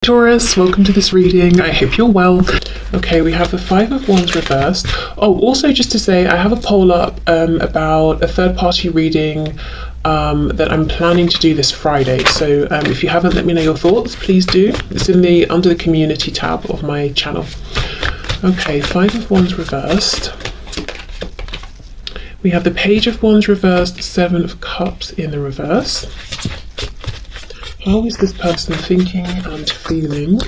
Taurus, welcome to this reading. I hope you're well. Okay, we have the Five of Wands reversed. Oh, also just to say, I have a poll up about a third-party reading that I'm planning to do this Friday. So if you haven't let me know your thoughts, please do. It's in the under the community tab of my channel. Okay, Five of Wands reversed. We have the Page of Wands reversed, Seven of Cups in the reverse. How is this person thinking and feeling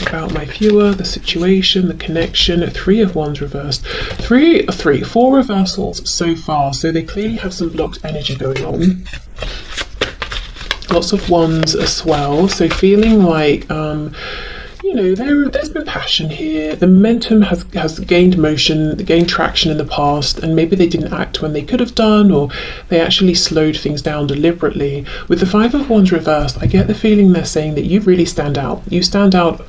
about my viewer, the situation, the connection? Three of Wands reversed. Four reversals so far, so they clearly have some blocked energy going on. Lots of Wands as well, so feeling like you know, there's been passion here. The momentum has gained motion, gained traction in the past, and maybe they didn't act when they could have done, or they actually slowed things down deliberately. With the Five of Wands reversed, I get the feeling they're saying that you really stand out. You stand out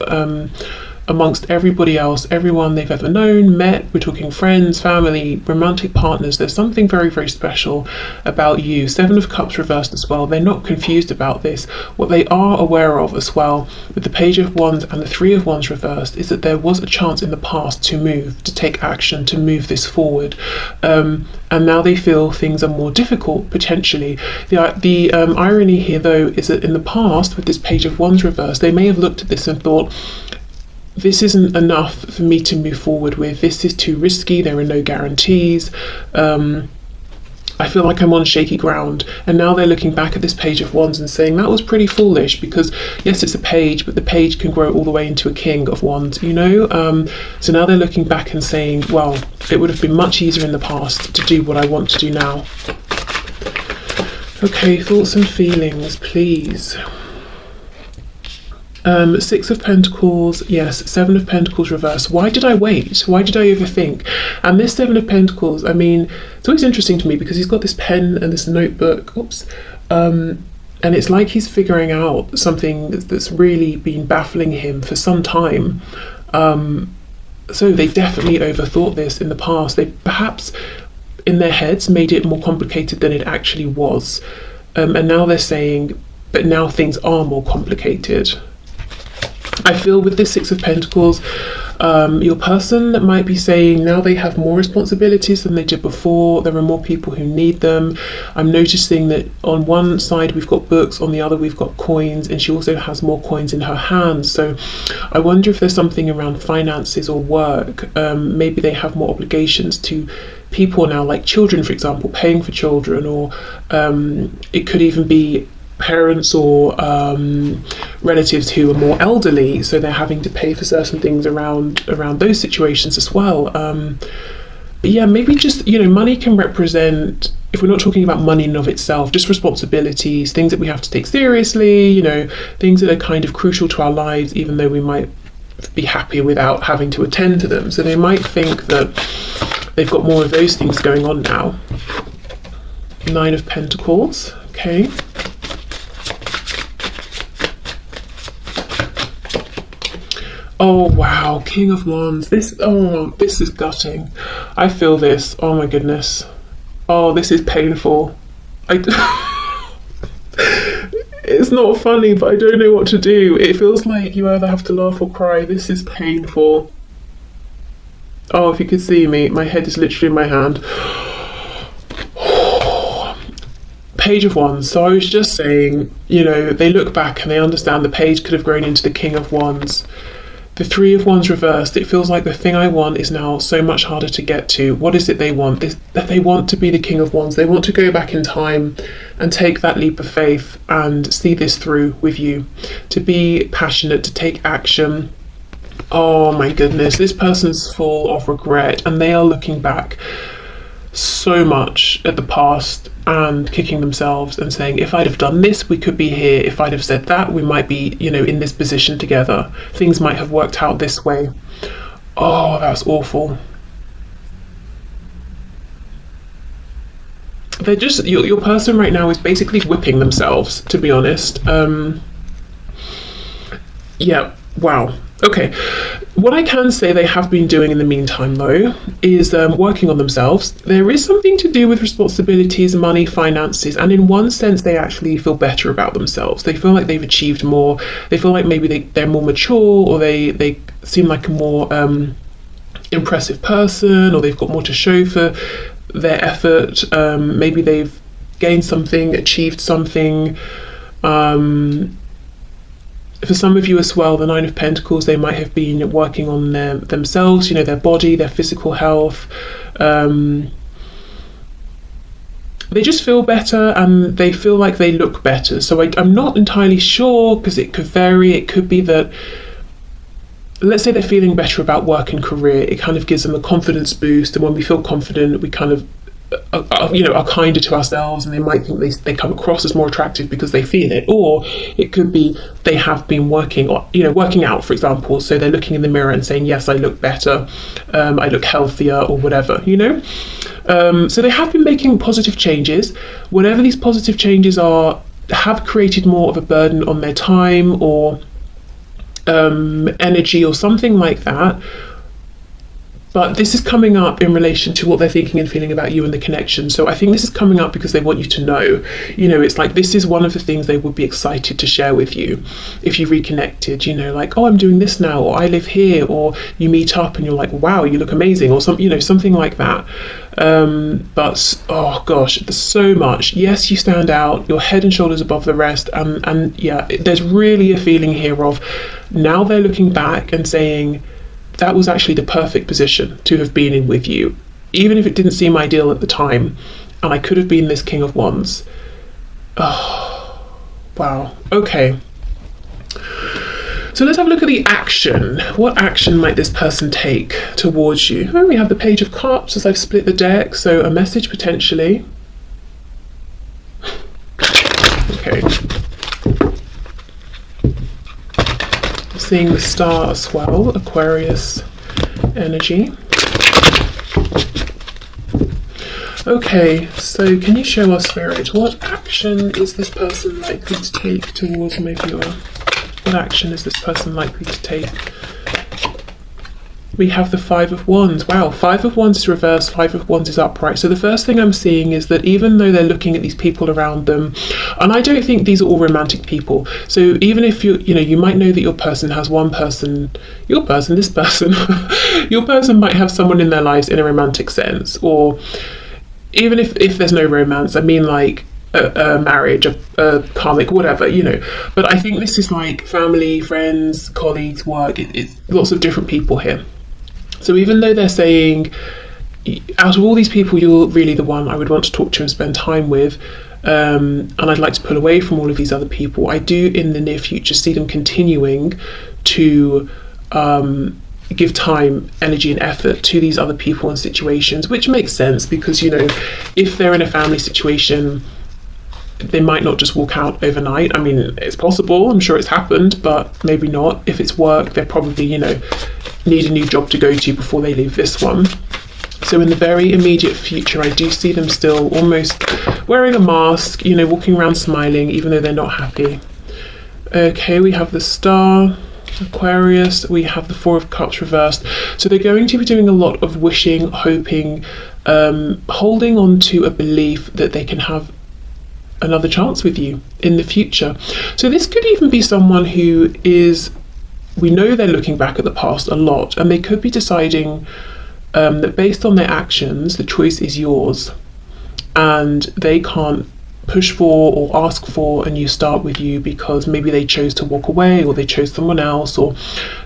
amongst everybody else, everyone they've ever known, met. We're talking friends, family, romantic partners. There's something very, very special about you. Seven of Cups reversed as well. They're not confused about this. What they are aware of as well with the Page of Wands and the Three of Wands reversed is that there was a chance in the past to move, to take action, to move this forward. And now they feel things are more difficult, potentially. The irony here, though, is that in the past, with this Page of Wands reversed, they may have looked at this and thought, this isn't enough for me to move forward with. This is too risky. There are no guarantees. I feel like I'm on shaky ground. And now they're looking back at this Page of Wands and saying that was pretty foolish, because yes, it's a page, but the page can grow all the way into a King of Wands, you know? So now they're looking back and saying, well, it would have been much easier in the past to do what I want to do now. Okay, thoughts and feelings, please. Six of Pentacles, yes, Seven of Pentacles reverse. Why did I wait? Why did I overthink? And this Seven of Pentacles, I mean, it's always interesting to me because he's got this pen and this notebook, and it's like he's figuring out something that's really been baffling him for some time. So they definitely overthought this in the past. They perhaps in their heads made it more complicated than it actually was. And now they're saying, but now things are more complicated. I feel with this Six of Pentacles, your person might be saying now they have more responsibilities than they did before. There are more people who need them. I'm noticing that on one side we've got books, on the other we've got coins, and she also has more coins in her hands. So I wonder if there's something around finances or work. Maybe they have more obligations to people now, like children, for example, paying for children, or it could even be parents or relatives who are more elderly, so they're having to pay for certain things around those situations as well. But yeah, maybe just, you know, money can represent, if we're not talking about money in and of itself, just responsibilities, things that we have to take seriously, you know, things that are kind of crucial to our lives, even though we might be happy without having to attend to them. So they might think that they've got more of those things going on now. Nine of Pentacles, okay. Oh wow, King of Wands. This is gutting. I feel this. Oh my goodness. Oh, this is painful. It's not funny, but I don't know what to do. It feels like you either have to laugh or cry. This is painful. Oh, if you could see me, my head is literally in my hand. Page of Wands. So I was just saying, you know, they look back and they understand the page could have grown into the King of Wands. The Three of Wands reversed, it feels like the thing I want is now so much harder to get to. What is it they want? That they want to be the King of Wands. They want to go back in time and take that leap of faith and see this through with you. To be passionate, to take action. Oh my goodness, this person's full of regret and they are looking back so much at the past and kicking themselves and saying, if I'd have done this, we could be here. If I'd have said that, we might be, you know, in this position together. Things might have worked out this way. Oh, that's awful. They're just, your person right now is basically whipping themselves, to be honest. Yeah, wow. Okay, What I can say they have been doing in the meantime, though, is working on themselves. There is something to do with responsibilities, money, finances, and in one sense, they actually feel better about themselves. They feel like they've achieved more. They feel like maybe they're more mature, or they seem like a more impressive person, or they've got more to show for their effort. Maybe they've gained something, achieved something. For some of you as well, the Nine of Pentacles, they might have been working on themselves, their body, their physical health. They just feel better, and they feel like they look better. So I'm not entirely sure, because it could vary. It could be that, let's say they're feeling better about work and career. It kind of gives them a confidence boost, and when we feel confident, we kind of are kinder to ourselves, and they might think they come across as more attractive because they feel it. Or it could be they have been working out, for example, so they're looking in the mirror and saying, yes, I look better, I look healthier, or whatever, so they have been making positive changes. Whatever these positive changes are, have created more of a burden on their time or energy or something like that. But this is coming up in relation to what they're thinking and feeling about you and the connection. So I think this is coming up because they want you to know. It's like this is one of the things they would be excited to share with you if you reconnected. Like, oh, I'm doing this now, or I live here, or you meet up and you're like, wow, you look amazing, or something like that. But oh gosh, there's so much. Yes, you stand out. You're head and shoulders above the rest, and yeah, there's really a feeling here of now they're looking back and saying, that was actually the perfect position to have been in with you, even if it didn't seem ideal at the time, and I could have been this King of Wands. Oh, wow. Okay. So let's have a look at the action. What action might this person take towards you? Oh, we have the Page of Cups as I've split the deck, so a message potentially. Okay. Seeing the Star as well, Aquarius energy. Okay, so can you show us, Spirit, what action is this person likely to take towards my viewer? What action is this person likely to take? We have the Five of Wands. Wow, Five of Wands is reversed, Five of Wands is upright. So the first thing I'm seeing is that even though they're looking at these people around them, and I don't think these are all romantic people. So even if you might know that your person has one person, your person might have someone in their lives in a romantic sense, or even if there's no romance, I mean like a marriage, a karmic, whatever, But I think this is like family, friends, colleagues, work. It's lots of different people here. So even though they're saying, out of all these people, you're really the one I would want to talk to and spend time with, and I'd like to pull away from all of these other people, I do in the near future see them continuing to give time, energy and effort to these other people and situations, which makes sense because, if they're in a family situation, they might not just walk out overnight. I mean, it's possible, I'm sure it's happened, but maybe not. If it's work, they're probably, need a new job to go to before they leave this one. So in the very immediate future, I do see them still almost wearing a mask, walking around smiling, even though they're not happy. Okay, we have the Star, Aquarius, we have the Four of Cups reversed. So they're going to be doing a lot of wishing, hoping, holding on to a belief that they can have another chance with you in the future. So this could even be someone who is, we know they're looking back at the past a lot, and they could be deciding that based on their actions, the choice is yours, and they can't push for or ask for a new start with you because maybe they chose to walk away, or they chose someone else, or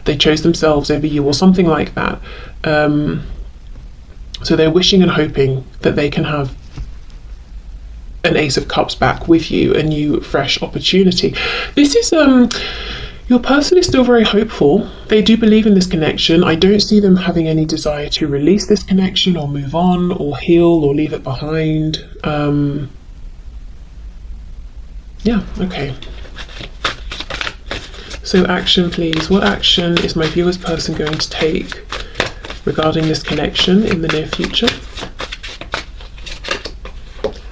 they chose themselves over you, or something like that. So they're wishing and hoping that they can have an Ace of Cups back with you, a new fresh opportunity. This is your person is still very hopeful. They do believe in this connection. I don't see them having any desire to release this connection or move on or heal or leave it behind. Yeah, okay. So action, please. What action is my viewer's person going to take regarding this connection in the near future?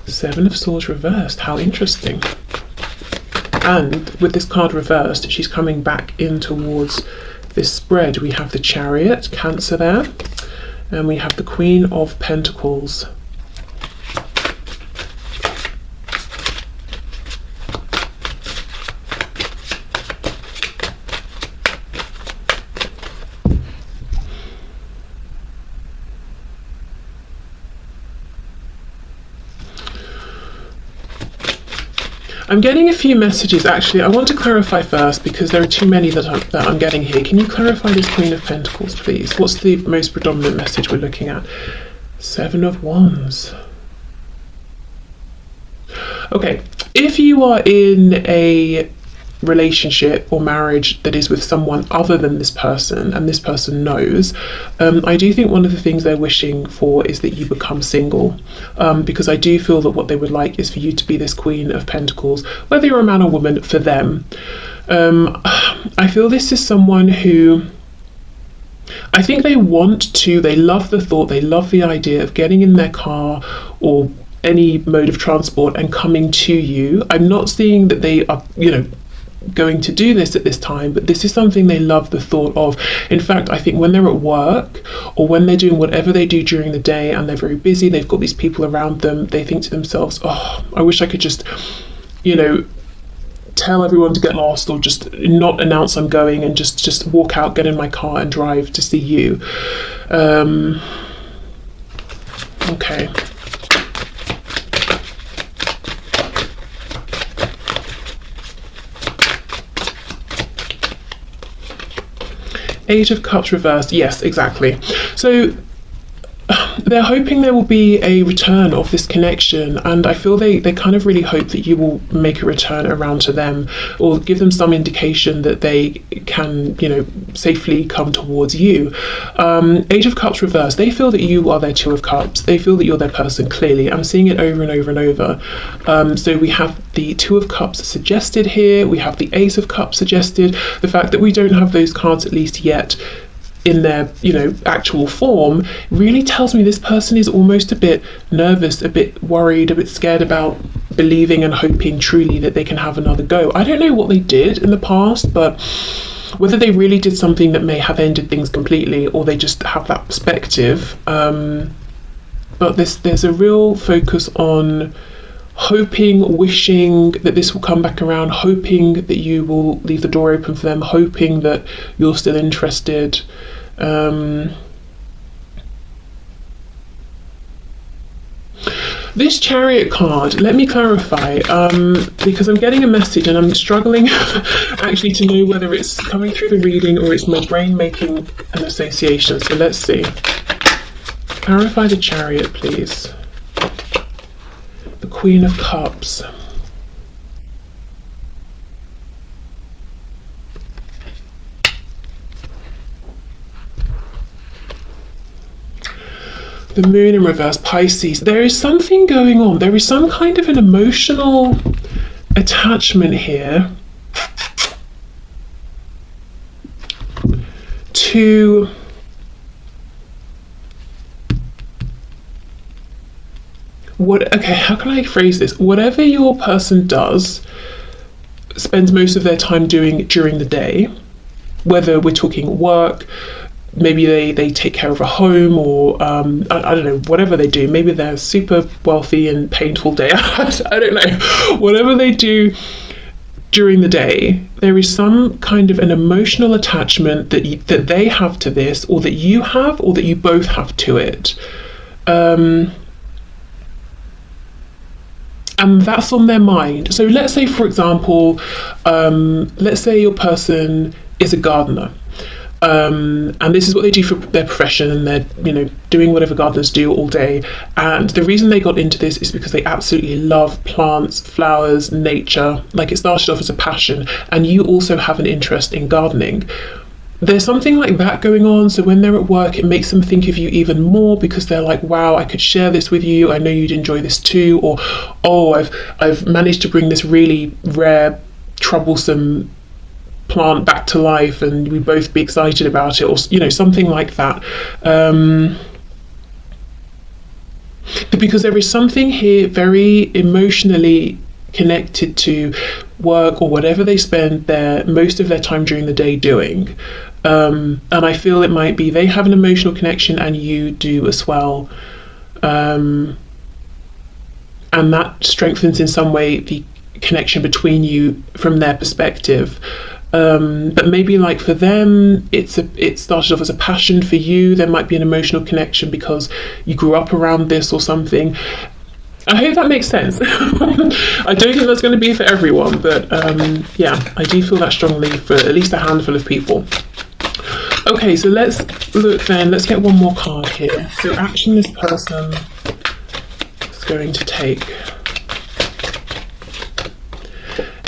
Seven of Swords reversed. How interesting. And with this card reversed, she's coming back in towards this spread, we have the Chariot, Cancer there, and we have the Queen of Pentacles. I'm getting a few messages. Actually, I want to clarify first because there are too many that I'm getting here. Can you clarify this Queen of Pentacles, please? What's the most predominant message we're looking at? 7 of Wands. Okay, if you are in a relationship or marriage that is with someone other than this person and this person knows, I do think one of the things they're wishing for is that you become single, because I do feel that what they would like is for you to be this Queen of Pentacles, whether you're a man or woman, for them. I feel this is someone who, I think they love the thought, they love the idea of getting in their car or any mode of transport and coming to you. I'm not seeing that they are, going to do this at this time, but this is something they love the thought of. In fact, I think when they're at work or when they're doing whatever they do during the day and they're very busy, they've got these people around them, they think to themselves, oh, I wish I could just, tell everyone to get lost, or just not announce I'm going and just walk out, get in my car and drive to see you. Okay. Eight of Cups reversed. Yes, exactly. So they're hoping there will be a return of this connection, and I feel they kind of really hope that you will make a return around to them, or give them some indication that they can, safely come towards you. Eight of Cups reversed. They feel that you are their Two of Cups. They feel that you're their person, clearly. I'm seeing it over and over and over. So we have the Two of Cups suggested here. We have the Ace of Cups suggested. The fact that we don't have those cards, at least yet, in their actual form, really tells me this person is almost a bit nervous, a bit worried, a bit scared about believing and hoping truly that they can have another go. I don't know what they did in the past, but whether they really did something that may have ended things completely, or they just have that perspective, but there's a real focus on hoping, wishing that this will come back around, hoping that you will leave the door open for them, hoping that you're still interested. This Chariot card, let me clarify, because I'm getting a message and I'm struggling actually to know whether it's coming through the reading or it's my brain making an association. So let's see. Clarify the Chariot, please. The Queen of Cups. The Moon in reverse, Pisces. There is something going on. There is some kind of an emotional attachment here to how can I phrase this? Whatever your person does, spends most of their time doing during the day, whether we're talking work, maybe they take care of a home, or I don't know, whatever they do. Maybe they're super wealthy and painful day. I don't know. Whatever they do during the day, there is some kind of an emotional attachment that they have to this, or that you have, or that you both have to it. And that's on their mind. So let's say, for example, let's say your person is a gardener. And this is what they do for their profession, and they're doing whatever gardeners do all day. And the reason they got into this is because they absolutely love plants, flowers, nature. Like, it started off as a passion, and you also have an interest in gardening. There's something like that going on. So when they're at work, it makes them think of you even more, because they're like, wow, I could share this with you, I know you'd enjoy this too. Or, oh, I've managed to bring this really rare, troublesome plant back to life, and we both be excited about it, or something like that. Because there is something here very emotionally connected to work or whatever they spend most of their time during the day doing. And I feel it might be they have an emotional connection and you do as well. And that strengthens in some way the connection between you from their perspective. But maybe like for them, it started off as a passion. For you, there might be an emotional connection because you grew up around this or something. I hope that makes sense. I don't think that's going to be for everyone, but yeah, I do feel that strongly for at least a handful of people. Okay, so let's look then. Let's get one more card here. So action this person is going to take.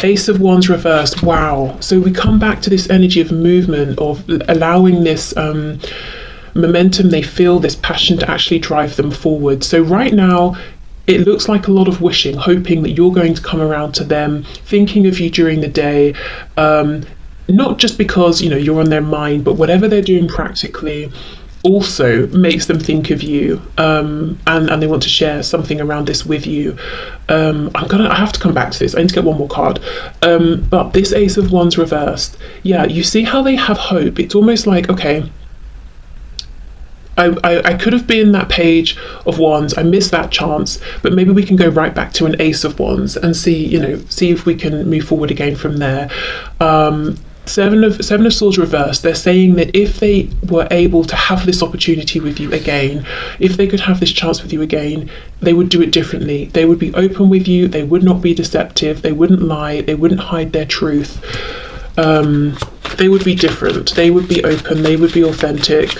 Ace of Wands reversed. Wow. So we come back to this energy of movement, of allowing this momentum they feel, this passion to actually drive them forward. So right now, it looks like a lot of wishing, hoping that you're going to come around to them, thinking of you during the day, not just because, you know, you're on their mind, but whatever they're doing practically also makes them think of you, and they want to share something around this with you. I have to come back to this. I need to get one more card. But this Ace of Wands reversed, yeah, you see how they have hope. It's almost like, okay, I could have been that Page of Wands. I missed that chance, but maybe we can go right back to an Ace of Wands and see if we can move forward again from there. Seven of Swords reversed. They're saying that if they were able to have this opportunity with you again, if they could have this chance with you again, they would do it differently. They would be open with you. They would not be deceptive. They wouldn't lie. They wouldn't hide their truth. They would be different. They would be open. They would be authentic.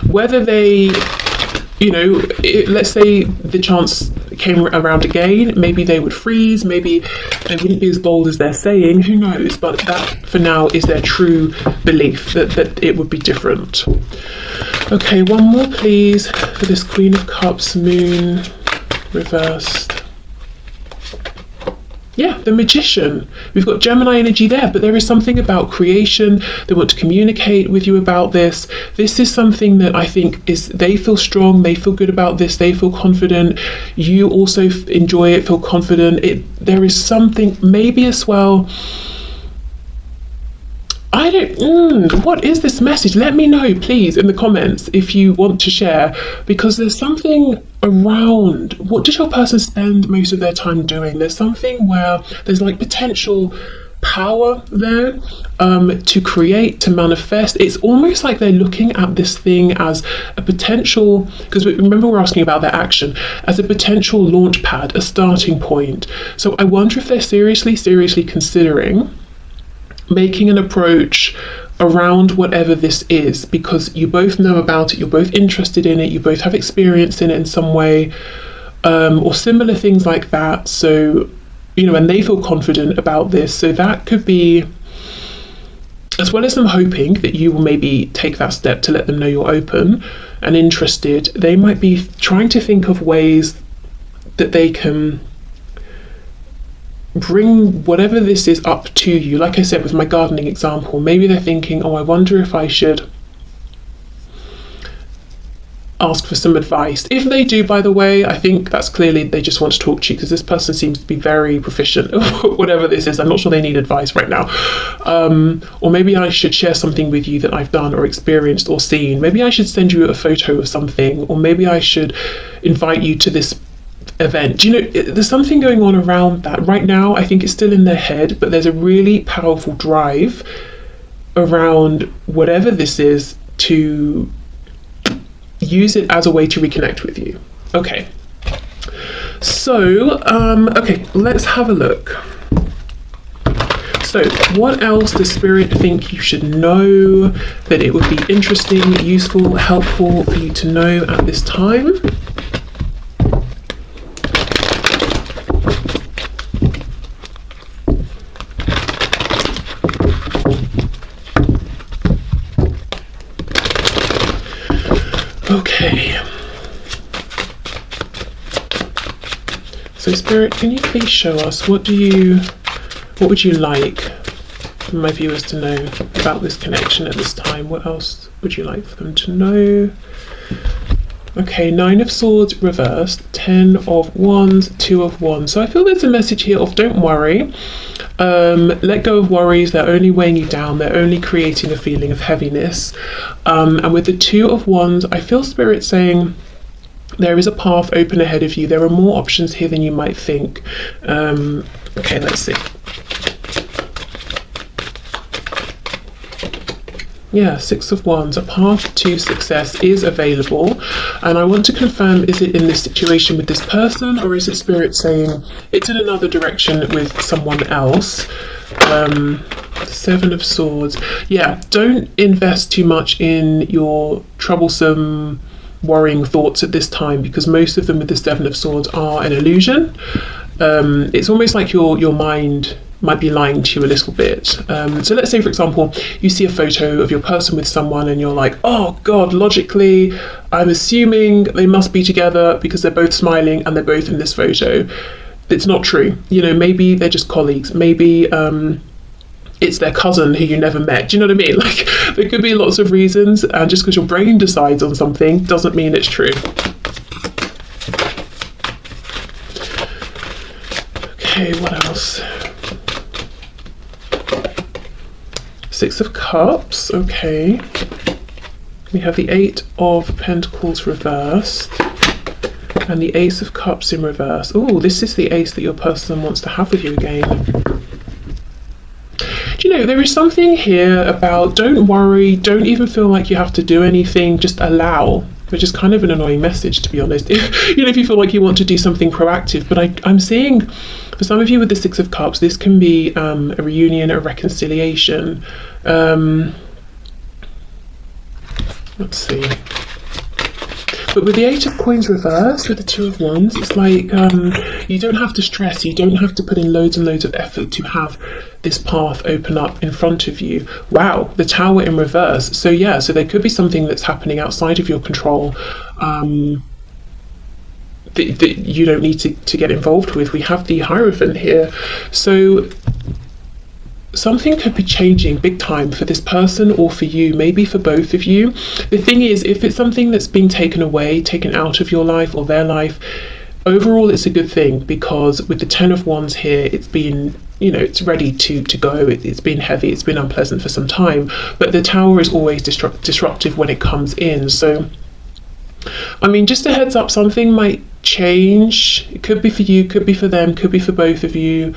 Whether they, let's say the chance came around again, maybe they would freeze, maybe they wouldn't be as bold as they're saying, who knows, but that for now is their true belief, that it would be different. Okay, one more please for this Queen of Cups, Moon reversed. Yeah, the Magician. We've got Gemini energy there, but there is something about creation. They want to communicate with you about this. This is something that I think they feel strong, they feel good about this, they feel confident. You also enjoy it, feel confident. There is something, maybe as well, what is this message? Let me know, please, in the comments if you want to share, because there's something around, what does your person spend most of their time doing? There's something where there's like potential power there to create, to manifest. It's almost like they're looking at this thing as a potential, because remember we're asking about their action, as a potential launch pad, a starting point. So I wonder if they're seriously considering making an approach around whatever this is, because you both know about it, you're both interested in it, you both have experience in it in some way, or similar things like that. So, and they feel confident about this. So that could be, as well as them hoping that you will maybe take that step to let them know you're open and interested, they might be trying to think of ways that they can bring whatever this is up to you. Like I said with my gardening example, maybe they're thinking, I wonder if I should ask for some advice. If they do, by the way, I think that's clearly they just want to talk to you, because this person seems to be very proficient at whatever this is. I'm not sure they need advice right now. Or maybe I should share something with you that I've done or experienced or seen. Maybe I should send you a photo of something, or maybe I should invite you to this event. There's something going on around that right now. I think it's still in their head, but there's a really powerful drive around whatever this is to use it as a way to reconnect with you. Okay, so let's have a look. So what else does Spirit think you should know, that it would be interesting, useful, helpful for you to know at this time? Okay, so Spirit, can you please show us what would you like for my viewers to know about this connection at this time? What else would you like for them to know? Okay, 9 of Swords reversed, 10 of Wands, 2 of Wands. So I feel there's a message here of don't worry. Let go of worries. They're only weighing you down. They're only creating a feeling of heaviness. And with the 2 of Wands, I feel Spirit saying there is a path open ahead of you. There are more options here than you might think. Okay, let's see. Yeah, 6 of Wands, a path to success is available. And I want to confirm, is it in this situation with this person, or is it Spirit saying it's in another direction with someone else? 7 of Swords. Yeah, don't invest too much in your troublesome, worrying thoughts at this time, because most of them with the 7 of Swords are an illusion. It's almost like your mind might be lying to you a little bit. So let's say, for example, you see a photo of your person with someone and you're like, oh God, logically, I'm assuming they must be together because they're both smiling and they're both in this photo. It's not true. You know, maybe they're just colleagues. Maybe it's their cousin who you never met. Do you know what I mean? Like, there could be lots of reasons, and just because your brain decides on something doesn't mean it's true. Okay, what else? 6 of Cups, okay. We have the 8 of Pentacles reversed and the Ace of Cups in reverse. Oh, this is the ace that your person wants to have with you again. Do you know, there is something here about don't worry, don't even feel like you have to do anything, just allow, which is kind of an annoying message, to be honest. If you feel like you want to do something proactive, but I'm seeing for some of you with the 6 of Cups, this can be a reunion, a reconciliation. Let's see. But with the 8 of Coins reversed, with the 2 of Wands, it's like you don't have to stress, you don't have to put in loads and loads of effort to have this path open up in front of you. Wow, the Tower in reverse. So yeah, so there could be something that's happening outside of your control that you don't need to get involved with. We have the Hierophant here. So something could be changing big time for this person or for you, maybe for both of you. The thing is, if it's something that's been taken away, taken out of your life or their life, overall it's a good thing, because with the 10 of Wands here, it's been, you know, it's ready to go. It's been heavy, it's been unpleasant for some time, but the Tower is always disruptive when it comes in. So I mean, just a heads up, something might change. It could be for you, could be for them, could be for both of you.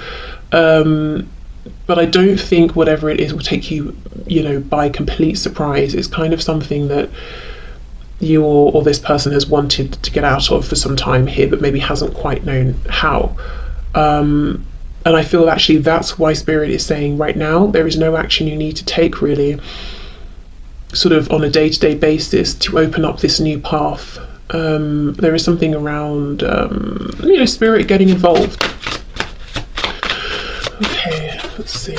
But I don't think whatever it is will take you, you know, by complete surprise. It's kind of something that you or this person has wanted to get out of for some time here, but maybe hasn't quite known how. And I feel actually that's why Spirit is saying right now, there is no action you need to take really, sort of on a day-to-day basis, to open up this new path. There is something around, you know, Spirit getting involved. Okay, let's see.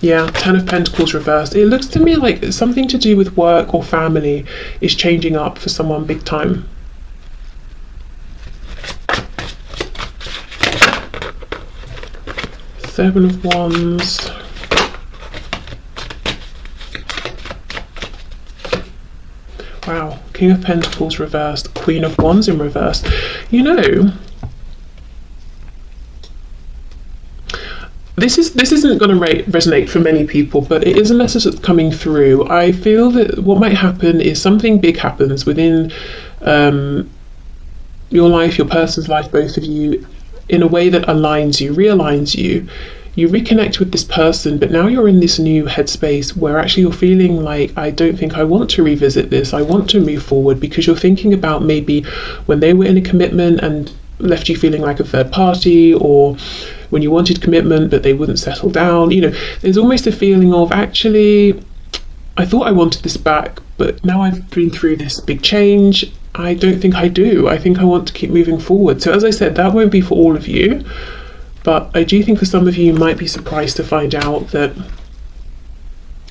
Yeah, 10 of Pentacles reversed. It looks to me like something to do with work or family is changing up for someone big time. Seven of Wands. Wow, King of Pentacles reversed, Queen of Wands in reverse. You know, this isn't going to resonate for many people, but it is a message that's coming through. I feel that what might happen is something big happens within your life, your person's life, both of you, in a way that aligns you, realigns you. You reconnect with this person, but now you're in this new headspace where actually you're feeling like, I don't think I want to revisit this. I want to move forward, because you're thinking about maybe when they were in a commitment and left you feeling like a third party, or when you wanted commitment but they wouldn't settle down. You know, there's almost a feeling of, actually, I thought I wanted this back, but now I've been through this big change, I don't think I do. I think I want to keep moving forward. So as I said, that won't be for all of you, but I do think for some of you, you might be surprised to find out that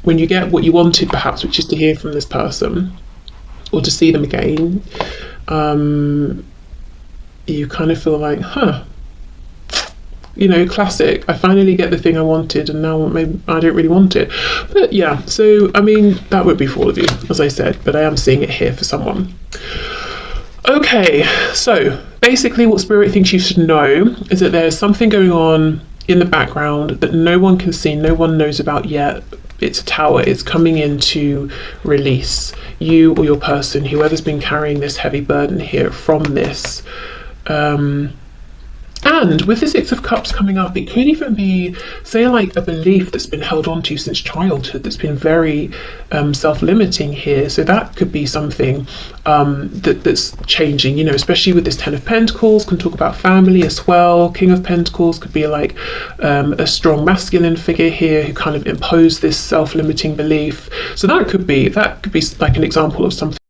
when you get what you wanted, perhaps, which is to hear from this person or to see them again, you kind of feel like, you know, classic. I finally get the thing I wanted, and now maybe I don't really want it. But yeah, so I mean, that would be for all of you, as I said, but I am seeing it here for someone. Okay, so basically what Spirit thinks you should know is that there's something going on in the background that no one can see, no one knows about yet. It's a tower, it's coming in to release you or your person, whoever's been carrying this heavy burden here from this. And with the Six of Cups coming up, it could even be, say, like a belief that's been held on to since childhood that's been very self-limiting here. So that could be something that's changing, you know, especially with this Ten of Pentacles, can talk about family as well. King of Pentacles could be like a strong masculine figure here who kind of imposed this self-limiting belief. So that could be like an example of something